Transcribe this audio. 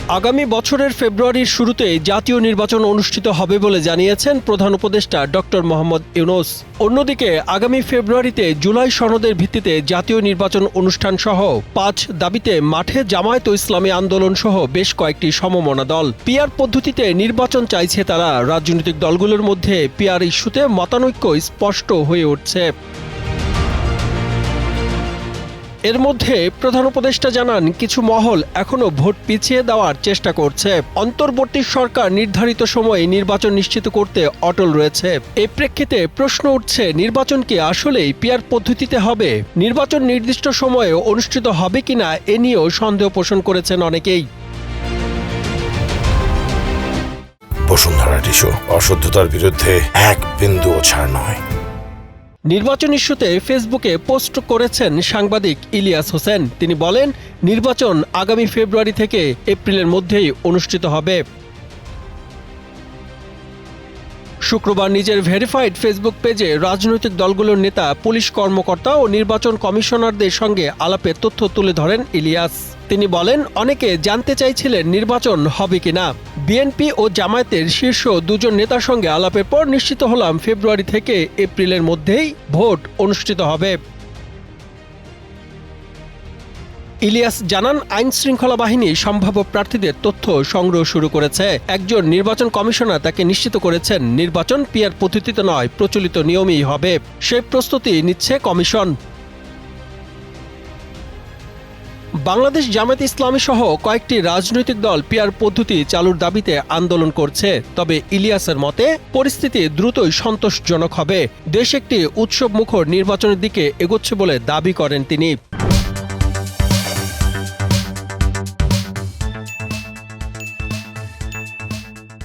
আগামী বছরের ফেব্রুয়ারির শুরুতে জাতীয় নির্বাচন অনুষ্ঠিত হবে বলে জানিয়েছেন প্রধান উপদেষ্টা ডক্টর মোহাম্মদ ইউনূস। অন্যদিকে আগামী ফেব্রুয়ারিতে জুলাই সনদের ভিত্তিতে জাতীয় নির্বাচন অনুষ্ঠান সহ ৫ দাবিতে মাঠে জামায়াত ইসলামী আন্দোলন সহ বেশ কয়েকটি সমমনা দল। পিআর পদ্ধতিতে নির্বাচন চাইছে তারা। রাজনৈতিক দলগুলোর মধ্যে পিআর ইস্যুতে মতানৈক্য স্পষ্ট হয়ে উঠছে। এর মধ্যে প্রধান উপদেষ্টা জানান, কিছু মহল এখনো ভোট পিছিয়ে দেওয়ার চেষ্টা করছে। অন্তর্বর্তী সরকার নির্ধারিত সময়ে নির্বাচন নিশ্চিত করতে অটল রয়েছে। এই প্রেক্ষিতে প্রশ্ন উঠছে, নির্বাচন কি আসলেই পিআর পদ্ধতিতে হবে? নির্বাচন নির্দিষ্ট সময়ে অনুষ্ঠিত হবে কিনা এ নিয়েও সন্দেহ পোষণ করেছেন অনেকেই। বসুন্ধরা টিস্যু, অশুদ্ধতার বিরুদ্ধে এক বিন্দুও ছাড় নয়। নির্বাচন ইস্যুতে ফেসবুকে পোস্ট করেছেন সাংবাদিক ইলিয়াস হোসেন। তিনি বলেন, নির্বাচন আগামী ফেব্রুয়ারি থেকে এপ্রিলের মধ্যেই অনুষ্ঠিত হবে। শুক্রবার নিজের ভেরিফাইড ফেসবুক পেজে রাজনৈতিক দলগুলোর নেতা, পুলিশ কর্মকর্তা ও নির্বাচন কমিশনারদের সঙ্গে আলাপে তথ্য তুলে ধরেন ইলিয়াস। তিনি বলেন, অনেকে জানতে চাইছিলেন নির্বাচন হবে কিনা। বিএনপি ও জামায়াতের শীর্ষ দুজন নেতার সঙ্গে আলাপের পর নিশ্চিত হলাম ফেব্রুয়ারি থেকে এপ্রিলের মধ্যেই ভোট অনুষ্ঠিত হবে। ইলিয়াস জানান, আইন শৃঙ্খলা বাহিনী সম্ভাব্য প্রার্থীদের তথ্য সংগ্রহ শুরু করেছে। একজন নির্বাচন কমিশনার তাকে নিশ্চিত করেছেন, নির্বাচন পিআর পদ্ধতিতে নয়, প্রচলিত নিয়মেই হবে। সেই প্রস্তুতি নিচ্ছে কমিশন। বাংলাদেশ জামায়াত ইসলামী সহ কয়েকটি রাজনৈতিক দল পিআর পদ্ধতি চালুর দাবিতে আন্দোলন করছে। তবে ইলিয়াসের মতে, পরিস্থিতি দ্রুতই সন্তোষজনক হবে। দেশ একটি উৎসবমুখর নির্বাচনের দিকে এগোচ্ছে বলে দাবি করেন তিনি।